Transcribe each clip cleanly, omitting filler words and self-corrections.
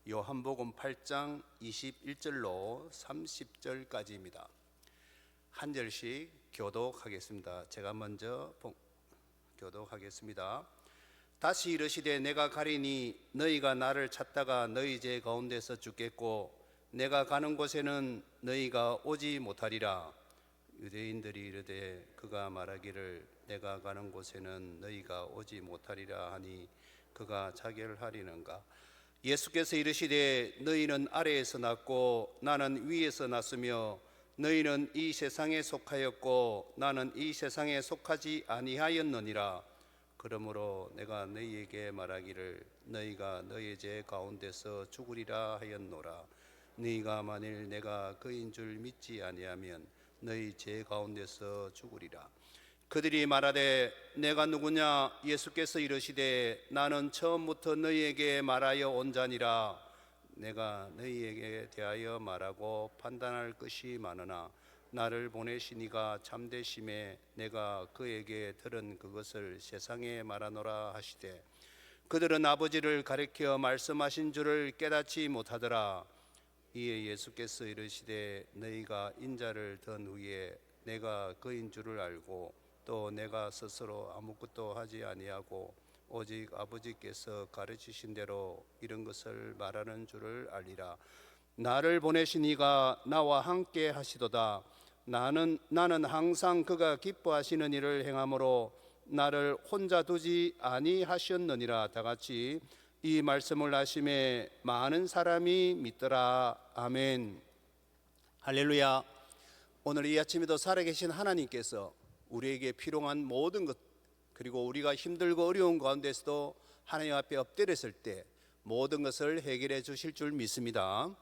요한복음 8장 21절로 30절까지입니다. 한 절씩 교독하겠습니다. 제가 먼저 교독하겠습니다. 다시 이르시되 내가 가리니 너희가 나를 찾다가 너희 제 가운데서 죽겠고 내가 가는 곳에는 너희가 오지 못하리라. 유대인들이 이르되 그가 말하기를 내가 가는 곳에는 너희가 오지 못하리라 하니 그가 자결하리는가? 예수께서 이르시되 너희는 아래에서 났고 나는 위에서 났으며 너희는 이 세상에 속하였고 나는 이 세상에 속하지 아니하였느니라. 그러므로 내가 너희에게 말하기를 너희가 너희 죄 가운데서 죽으리라 하였노라. 너희가 만일 내가 그인 줄 믿지 아니하면 너희 죄 가운데서 죽으리라. 그들이 말하되 내가 누구냐? 예수께서 이르시되 나는 처음부터 너희에게 말하여 온 자니라. 내가 너희에게 대하여 말하고 판단할 것이 많으나 나를 보내신 이가 참되심에 내가 그에게 들은 그것을 세상에 말하노라 하시되 그들은 아버지를 가리켜 말씀하신 줄을 깨닫지 못하더라. 이에 예수께서 이르시되 너희가 인자를 든 후에 내가 그인 줄을 알고 또 내가 스스로 아무것도 하지 아니하고 오직 아버지께서 가르치신 대로 이런 것을 말하는 줄을 알리라. 나를 보내신 이가 나와 함께 하시도다. 나는 항상 그가 기뻐하시는 일을 행함으로 나를 혼자 두지 아니하셨느니라. 다 같이 이 말씀을 하심에 많은 사람이 믿더라. 아멘. 할렐루야. 오늘 이 아침에도 살아계신 하나님께서 우리에게 필요한 모든 것, 그리고 우리가 힘들고 어려운 가운데서도 하나님 앞에 엎드렸을 때 모든 것을 해결해 주실 줄 믿습니다.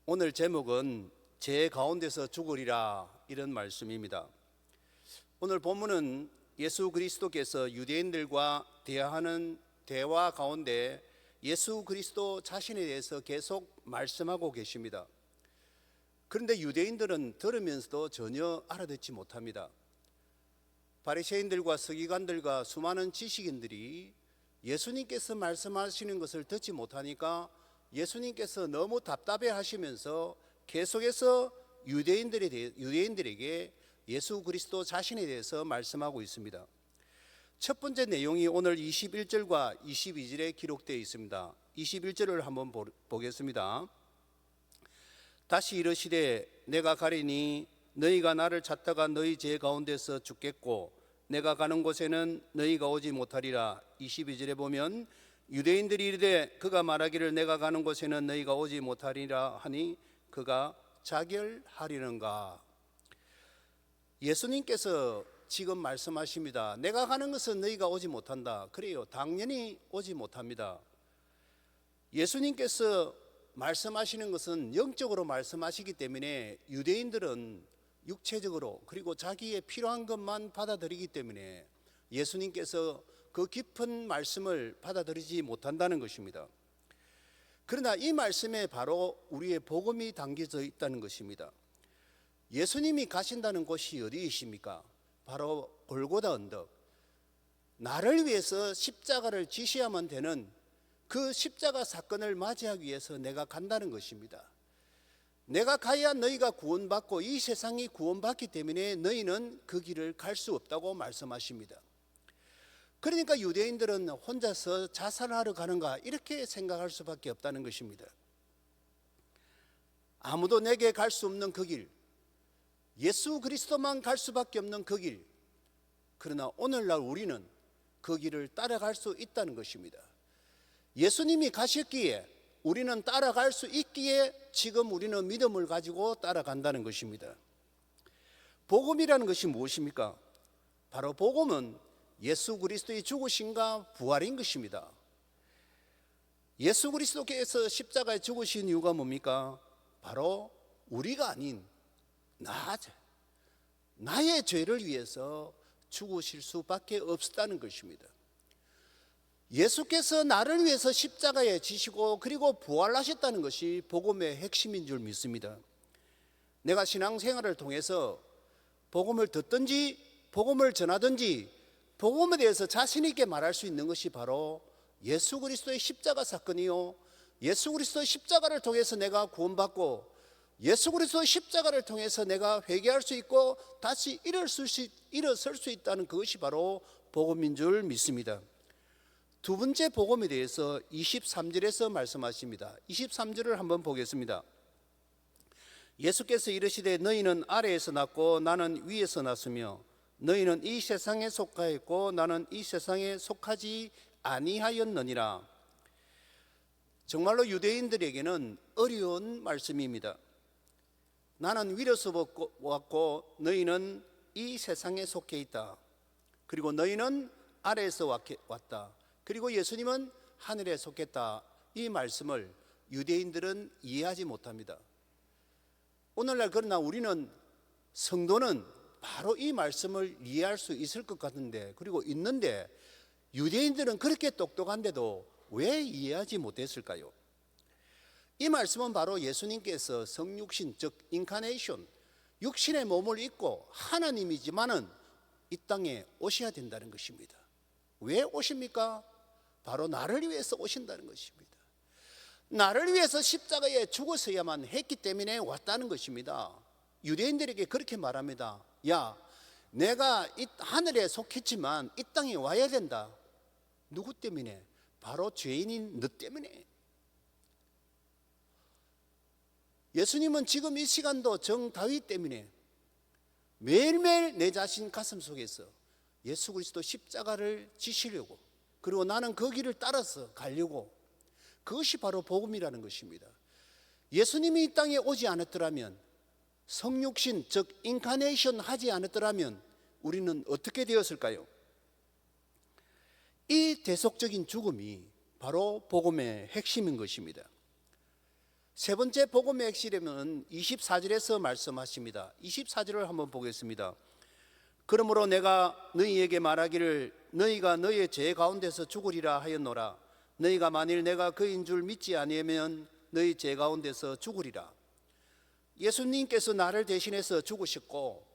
오늘 제목은 죄 가운데서 죽으리라, 이런 말씀입니다. 오늘 본문은 예수 그리스도께서 유대인들과 대화하는 대화 가운데 예수 그리스도 자신에 대해서 계속 말씀하고 계십니다. 그런데 유대인들은 들으면서도 전혀 알아듣지 못합니다. 바리새인들과 서기관들과 수많은 지식인들이 예수님께서 말씀하시는 것을 듣지 못하니까 예수님께서 너무 답답해 하시면서 계속해서 유대인들에게 예수 그리스도 자신에 대해서 말씀하고 있습니다. 첫 번째 내용이 오늘 21절과 22절에 기록되어 있습니다. 21절을 한번 보겠습니다. 다시 이르시되 내가 가리니 너희가 나를 찾다가 너희 죄 가운데서 죽겠고 내가 가는 곳에는 너희가 오지 못하리라. 22절에 보면 유대인들이 이르되 그가 말하기를 내가 가는 곳에는 너희가 오지 못하리라 하니 그가 자결하리는가? 예수님께서 지금 말씀하십니다. 내가 가는 것은 너희가 오지 못한다. 그래요, 당연히 오지 못합니다. 예수님께서 말씀하시는 것은 영적으로 말씀하시기 때문에 유대인들은 육체적으로 그리고 자기의 필요한 것만 받아들이기 때문에 예수님께서 그 깊은 말씀을 받아들이지 못한다는 것입니다. 그러나 이 말씀에 바로 우리의 복음이 담겨져 있다는 것입니다. 예수님이 가신다는 곳이 어디이십니까? 바로 골고다 언덕. 나를 위해서 십자가를 지셔야만 되는 그 십자가 사건을 맞이하기 위해서 내가 간다는 것입니다. 내가 가야 너희가 구원받고 이 세상이 구원받기 때문에 너희는 그 길을 갈 수 없다고 말씀하십니다. 그러니까 유대인들은 혼자서 자살하러 가는가 이렇게 생각할 수밖에 없다는 것입니다. 아무도 내게 갈 수 없는 그 길, 예수 그리스도만 갈 수밖에 없는 그 길. 그러나 오늘날 우리는 그 길을 따라갈 수 있다는 것입니다. 예수님이 가셨기에 우리는 따라갈 수 있기에 지금 우리는 믿음을 가지고 따라간다는 것입니다. 복음이라는 것이 무엇입니까? 바로 복음은 예수 그리스도의 죽으심과 부활인 것입니다. 예수 그리스도께서 십자가에 죽으신 이유가 뭡니까? 바로 우리가 아닌 나의 죄를 위해서 죽으실 수밖에 없었다는 것입니다. 예수께서 나를 위해서 십자가에 지시고 그리고 부활하셨다는 것이 복음의 핵심인 줄 믿습니다. 내가 신앙생활을 통해서 복음을 듣든지 복음을 전하든지 복음에 대해서 자신 있게 말할 수 있는 것이 바로 예수 그리스도의 십자가 사건이요 예수 그리스도의 십자가를 통해서 내가 구원받고 예수 그리스도의 십자가를 통해서 내가 회개할 수 있고 다시 일어설 수 있다는 그것이 바로 복음인 줄 믿습니다. 두 번째 복음에 대해서 23절에서 말씀하십니다. 23절을 한번 보겠습니다. 예수께서 이르시되 너희는 아래에서 났고 나는 위에서 났으며 너희는 이 세상에 속하였고 나는 이 세상에 속하지 아니하였느니라. 정말로 유대인들에게는 어려운 말씀입니다. 나는 위로서 왔고 너희는 이 세상에 속해 있다. 그리고 너희는 아래에서 왔다. 그리고 예수님은 하늘에 속했다. 이 말씀을 유대인들은 이해하지 못합니다. 오늘날 그러나 우리는 성도는 바로 이 말씀을 이해할 수 있을 것 같은데 그리고 있는데 유대인들은 그렇게 똑똑한데도 왜 이해하지 못했을까요? 이 말씀은 바로 예수님께서 성육신 즉 인카네이션 육신의 몸을 입고 하나님이지만은 이 땅에 오셔야 된다는 것입니다. 왜 오십니까? 바로 나를 위해서 오신다는 것입니다. 나를 위해서 십자가에 죽었어야만 했기 때문에 왔다는 것입니다. 유대인들에게 그렇게 말합니다. 야, 내가 이 하늘에 속했지만 이 땅에 와야 된다. 누구 때문에? 바로 죄인인 너 때문에. 예수님은 지금 이 시간도 정 다윗 때문에 매일매일 내 자신 가슴 속에서 예수 그리스도 십자가를 지시려고 그리고 나는 그 길을 따라서 가려고 그것이 바로 복음이라는 것입니다. 예수님이 이 땅에 오지 않았더라면 성육신 즉 인카네이션 하지 않았더라면 우리는 어떻게 되었을까요? 이 대속적인 죽음이 바로 복음의 핵심인 것입니다. 세 번째 복음의 핵심은 24절에서 말씀하십니다. 24절을 한번 보겠습니다. 그러므로 내가 너희에게 말하기를 너희가 너희의 죄 가운데서 죽으리라 하였노라. 너희가 만일 내가 그인 줄 믿지 아니하면 너희 죄 가운데서 죽으리라. 예수님께서 나를 대신해서 죽으셨고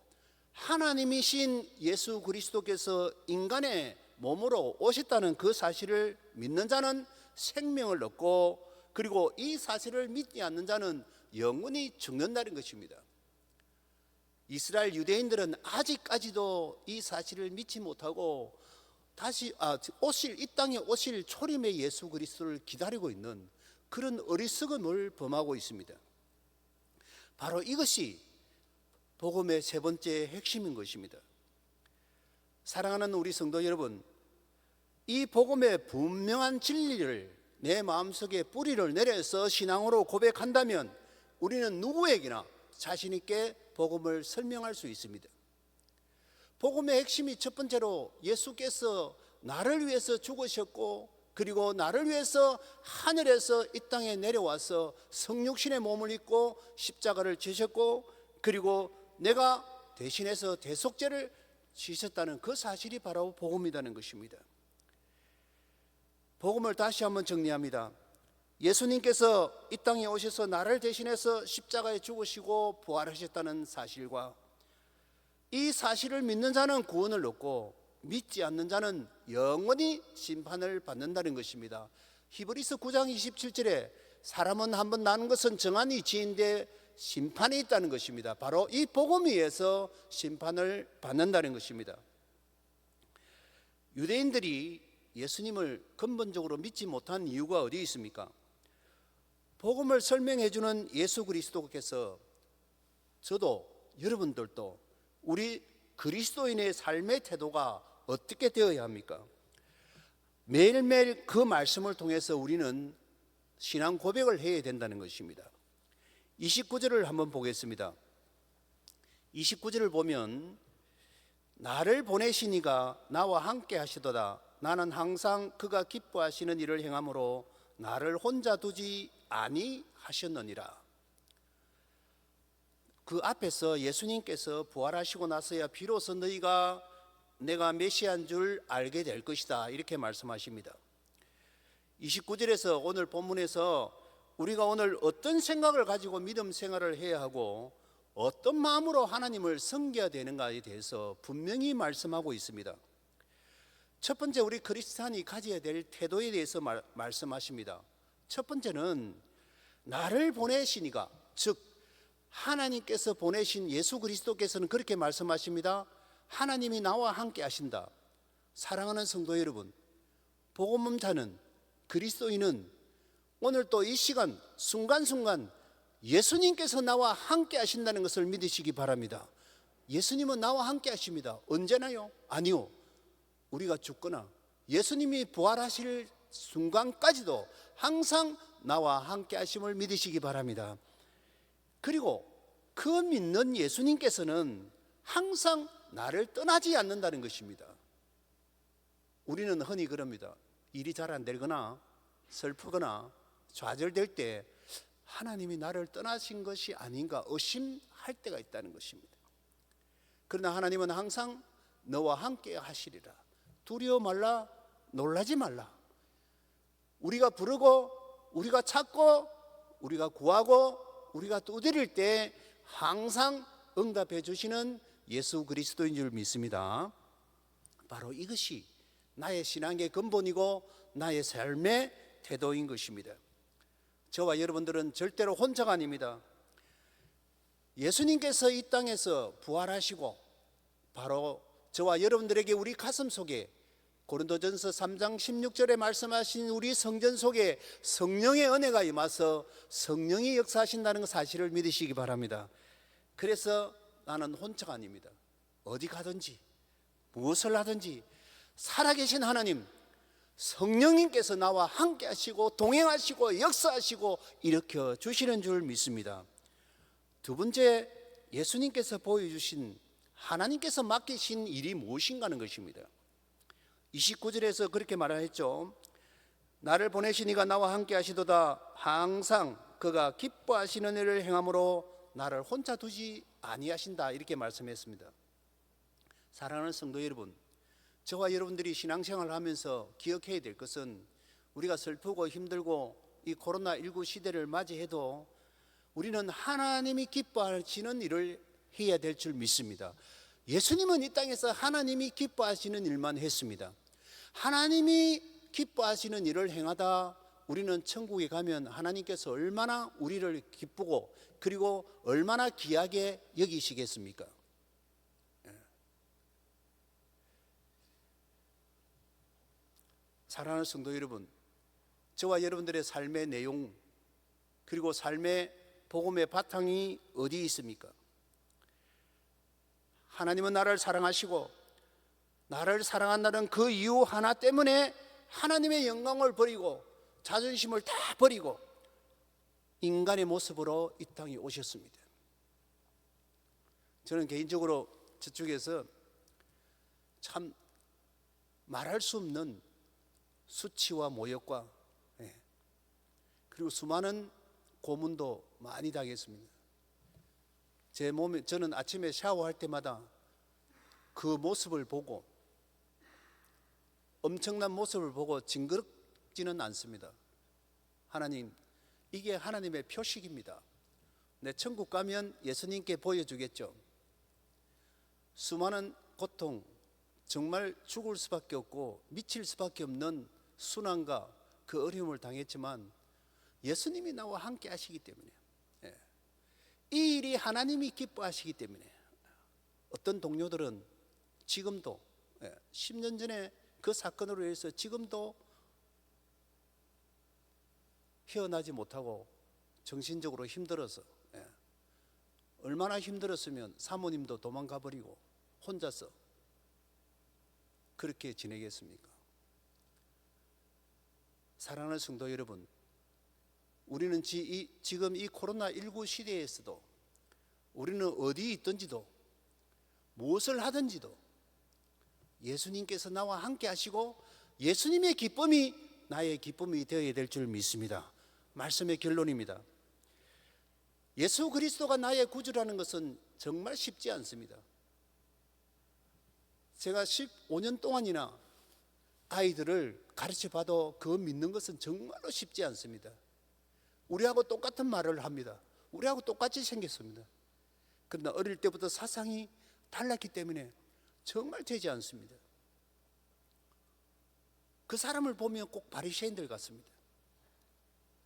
하나님이신 예수 그리스도께서 인간의 몸으로 오셨다는 그 사실을 믿는 자는 생명을 얻고 그리고 이 사실을 믿지 않는 자는 영원히 죽는다는 것입니다. 이스라엘 유대인들은 아직까지도 이 사실을 믿지 못하고 다시 이 땅에 오실 초림의 예수 그리스도를 기다리고 있는 그런 어리석음을 범하고 있습니다. 바로 이것이 복음의 세 번째 핵심인 것입니다. 사랑하는 우리 성도 여러분, 이 복음의 분명한 진리를 내 마음속에 뿌리를 내려서 신앙으로 고백한다면 우리는 누구에게나 자신 있게 복음을 설명할 수 있습니다. 복음의 핵심이 첫 번째로 예수께서 나를 위해서 죽으셨고 그리고 나를 위해서 하늘에서 이 땅에 내려와서 성육신의 몸을 입고 십자가를 지셨고 그리고 내가 대신해서 대속죄를 지셨다는 그 사실이 바로 복음이라는 것입니다. 복음을 다시 한번 정리합니다. 예수님께서 이 땅에 오셔서 나를 대신해서 십자가에 죽으시고 부활하셨다는 사실과 이 사실을 믿는 자는 구원을 얻고 믿지 않는 자는 영원히 심판을 받는다는 것입니다. 히브리서 9장 27절에 사람은 한번 나는 것은 정한이 지인데 심판이 있다는 것입니다. 바로 이 복음에 의해서 심판을 받는다는 것입니다. 유대인들이 예수님을 근본적으로 믿지 못한 이유가 어디 있습니까? 복음을 설명해 주는 예수 그리스도께서 저도 여러분들도 우리 그리스도인의 삶의 태도가 어떻게 되어야 합니까? 매일매일 그 말씀을 통해서 우리는 신앙 고백을 해야 된다는 것입니다. 29절을 한번 보겠습니다. 29절을 보면 나를 보내시니가 나와 함께 하시도다. 나는 항상 그가 기뻐하시는 일을 행함으로 나를 혼자 두지 아니하셨느니라. 그 앞에서 예수님께서 부활하시고 나서야 비로소 너희가 내가 메시아인 줄 알게 될 것이다 이렇게 말씀하십니다. 29절에서 오늘 본문에서 우리가 오늘 어떤 생각을 가지고 믿음 생활을 해야 하고 어떤 마음으로 하나님을 섬겨야 되는가에 대해서 분명히 말씀하고 있습니다. 첫 번째 우리 크리스찬이 가져야 될 태도에 대해서 말씀하십니다. 첫 번째는 나를 보내시니가, 즉 하나님께서 보내신 예수 그리스도께서는 그렇게 말씀하십니다. 하나님이 나와 함께 하신다. 사랑하는 성도 여러분, 복음자는, 그리스도인은 오늘 또 이 시간 순간순간 예수님께서 나와 함께 하신다는 것을 믿으시기 바랍니다. 예수님은 나와 함께 하십니다. 언제나요? 아니요. 우리가 죽거나 예수님이 부활하실 순간까지도 항상 나와 함께 하심을 믿으시기 바랍니다. 그리고 그 믿는 예수님께서는 항상 나를 떠나지 않는다는 것입니다. 우리는 흔히 그럽니다. 일이 잘 안 되거나 슬프거나 좌절될 때 하나님이 나를 떠나신 것이 아닌가 의심할 때가 있다는 것입니다. 그러나 하나님은 항상 너와 함께 하시리라. 두려워 말라, 놀라지 말라. 우리가 부르고 우리가 찾고 우리가 구하고 우리가 두드릴 때 항상 응답해 주시는 예수 그리스도인 줄 믿습니다. 바로 이것이 나의 신앙의 근본이고 나의 삶의 태도인 것입니다. 저와 여러분들은 절대로 혼자가 아닙니다. 예수님께서 이 땅에서 부활하시고 바로 저와 여러분들에게 우리 가슴 속에 고린도전서 3장 16절에 말씀하신 우리 성전 속에 성령의 은혜가 임하서 성령이 역사하신다는 사실을 믿으시기 바랍니다. 그래서 나는 혼자가 아닙니다. 어디 가든지 무엇을 하든지 살아계신 하나님 성령님께서 나와 함께 하시고 동행하시고 역사하시고 일으켜 주시는 줄 믿습니다. 두 번째, 예수님께서 보여주신 하나님께서 맡기신 일이 무엇인가 하는 것입니다. 29절에서 그렇게 말하였죠. 나를 보내시니가 나와 함께 하시도다. 항상 그가 기뻐하시는 일을 행함으로 나를 혼자 두지 아니하신다. 이렇게 말씀했습니다. 사랑하는 성도 여러분, 저와 여러분들이 신앙생활을 하면서 기억해야 될 것은 우리가 슬프고 힘들고 이 코로나19 시대를 맞이해도 우리는 하나님이 기뻐하시는 일을 해야 될 줄 믿습니다. 예수님은 이 땅에서 하나님이 기뻐하시는 일만 했습니다. 하나님이 기뻐하시는 일을 행하다 우리는 천국에 가면 하나님께서 얼마나 우리를 기쁘고 그리고 얼마나 귀하게 여기시겠습니까? 사랑하는 성도 여러분, 저와 여러분들의 삶의 내용 그리고 삶의 복음의 바탕이 어디 있습니까? 하나님은 나를 사랑하시고 나를 사랑한다는 그 이유 하나 때문에 하나님의 영광을 버리고 자존심을 다 버리고 인간의 모습으로 이 땅에 오셨습니다. 저는 개인적으로 저쪽에서 참 말할 수 없는 수치와 모욕과 그리고 수많은 고문도 많이 당했습니다. 제 몸에 저는 아침에 샤워할 때마다 그 모습을 보고 엄청난 모습을 보고 징그럽지는 않습니다. 하나님, 이게 하나님의 표식입니다. 내 천국 가면 예수님께 보여주겠죠. 수많은 고통, 정말 죽을 수밖에 없고 미칠 수밖에 없는 순환과 그 어려움을 당했지만 예수님이 나와 함께 하시기 때문에 이 일이 하나님이 기뻐하시기 때문에 어떤 동료들은 지금도 10년 전에 그 사건으로 인해서 지금도 헤어나지 못하고 정신적으로 힘들어서 얼마나 힘들었으면 사모님도 도망가 버리고 혼자서 그렇게 지내겠습니까? 사랑하는 성도 여러분, 우리는 지금 이 코로나19 시대에서도 우리는 어디 있든지도 무엇을 하든지도 예수님께서 나와 함께 하시고 예수님의 기쁨이 나의 기쁨이 되어야 될 줄 믿습니다. 말씀의 결론입니다. 예수 그리스도가 나의 구주라는 것은 정말 쉽지 않습니다. 제가 15년 동안이나 아이들을 가르쳐 봐도 그 믿는 것은 정말로 쉽지 않습니다. 우리하고 똑같은 말을 합니다. 우리하고 똑같이 생겼습니다. 그러나 어릴 때부터 사상이 달랐기 때문에 정말 되지 않습니다. 그 사람을 보면 꼭 바리새인들 같습니다.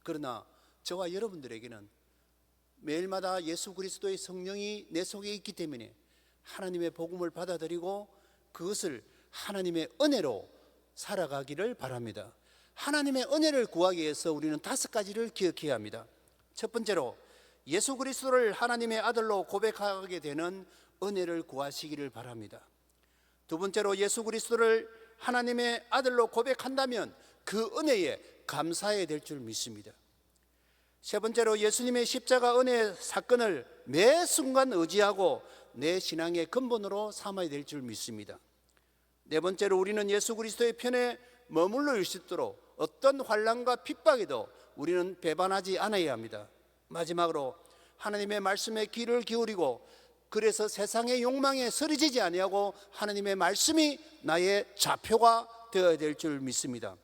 그러나 저와 여러분들에게는 매일마다 예수 그리스도의 성령이 내 속에 있기 때문에 하나님의 복음을 받아들이고 그것을 하나님의 은혜로 살아가기를 바랍니다. 하나님의 은혜를 구하기 위해서 우리는 5가지를 기억해야 합니다. 첫 번째로 예수 그리스도를 하나님의 아들로 고백하게 되는 은혜를 구하시기를 바랍니다. 두 번째로 예수 그리스도를 하나님의 아들로 고백한다면 그 은혜에 감사해야 될 줄 믿습니다. 세 번째로 예수님의 십자가 은혜 사건을 매 순간 의지하고 내 신앙의 근본으로 삼아야 될 줄 믿습니다. 네 번째로 우리는 예수 그리스도의 편에 머물러 있도록 어떤 환난과 핍박에도 우리는 배반하지 않아야 합니다. 마지막으로 하나님의 말씀에 귀를 기울이고 그래서 세상의 욕망에 쓰러지지 아니하고 하나님의 말씀이 나의 좌표가 되어야 될 줄 믿습니다.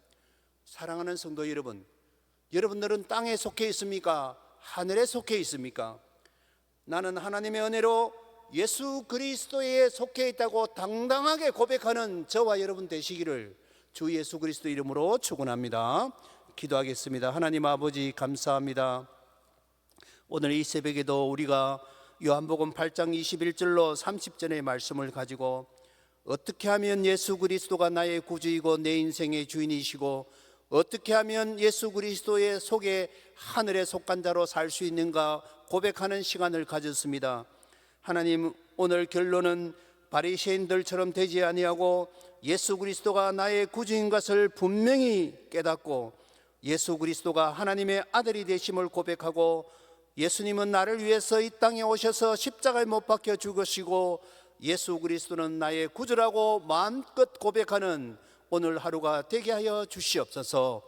사랑하는 성도 여러분, 여러분들은 땅에 속해 있습니까? 하늘에 속해 있습니까? 나는 하나님의 은혜로 예수 그리스도에 속해 있다고 당당하게 고백하는 저와 여러분 되시기를 주 예수 그리스도 이름으로 축원합니다. 기도하겠습니다. 하나님 아버지 감사합니다. 오늘 이 새벽에도 우리가 요한복음 8장 21절로 30절의 말씀을 가지고 어떻게 하면 예수 그리스도가 나의 구주이고 내 인생의 주인이시고 어떻게 하면 예수 그리스도의 속에 하늘에 속한 자로 살 수 있는가 고백하는 시간을 가졌습니다. 하나님, 오늘 결론은 바리새인들처럼 되지 아니하고 예수 그리스도가 나의 구주인 것을 분명히 깨닫고 예수 그리스도가 하나님의 아들이 되심을 고백하고 예수님은 나를 위해서 이 땅에 오셔서 십자가에 못 박혀 죽으시고 예수 그리스도는 나의 구주라고 마음껏 고백하는 오늘 하루가 되게 하여 주시옵소서.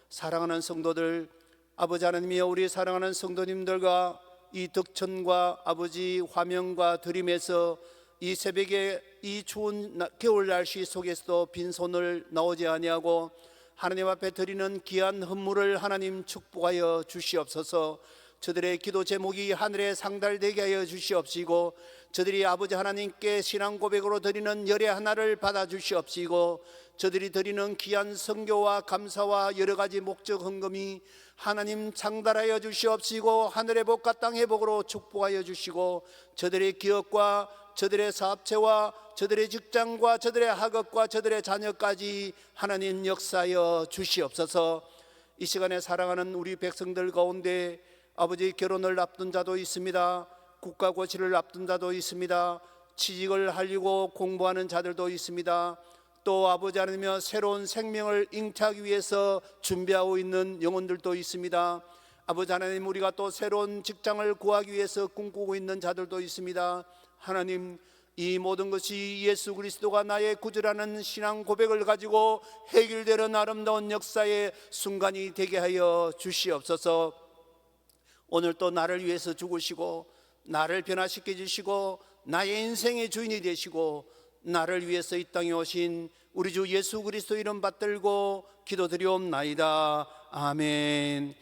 사랑하는 성도들, 아버지 하나님이여, 우리 사랑하는 성도님들과 이 덕천과 아버지 화명과 드림에서 이 새벽에 이 추운 겨울 날씨 속에서도 빈손을 나오지 아니하고 하나님 앞에 드리는 귀한 헌물을 하나님 축복하여 주시옵소서. 저들의 기도 제목이 하늘에 상달되게 하여 주시옵시고 저들이 아버지 하나님께 신앙 고백으로 드리는 열의 하나를 받아 주시옵시고 저들이 드리는 귀한 선교와 감사와 여러 가지 목적 헌금이 하나님 창달하여 주시옵시고 하늘의 복과 땅의 복으로 축복하여 주시고 저들의 기업과 저들의 사업체와 저들의 직장과 저들의 학업과 저들의 자녀까지 하나님 역사하여 주시옵소서. 이 시간에 사랑하는 우리 백성들 가운데 아버지 결혼을 앞둔 자도 있습니다. 국가고시를 앞둔 자도 있습니다. 취직을 하려고 공부하는 자들도 있습니다. 또 아버지 하나님이여 새로운 생명을 잉태하기 위해서 준비하고 있는 영혼들도 있습니다. 아버지 하나님, 우리가 또 새로운 직장을 구하기 위해서 꿈꾸고 있는 자들도 있습니다. 하나님, 이 모든 것이 예수 그리스도가 나의 구주라는 신앙 고백을 가지고 해결되는 아름다운 역사의 순간이 되게 하여 주시옵소서. 오늘 또 나를 위해서 죽으시고 나를 변화시켜 주시고 나의 인생의 주인이 되시고 나를 위해서 이 땅에 오신 우리 주 예수 그리스도 이름 받들고 기도드리옵나이다. 아멘.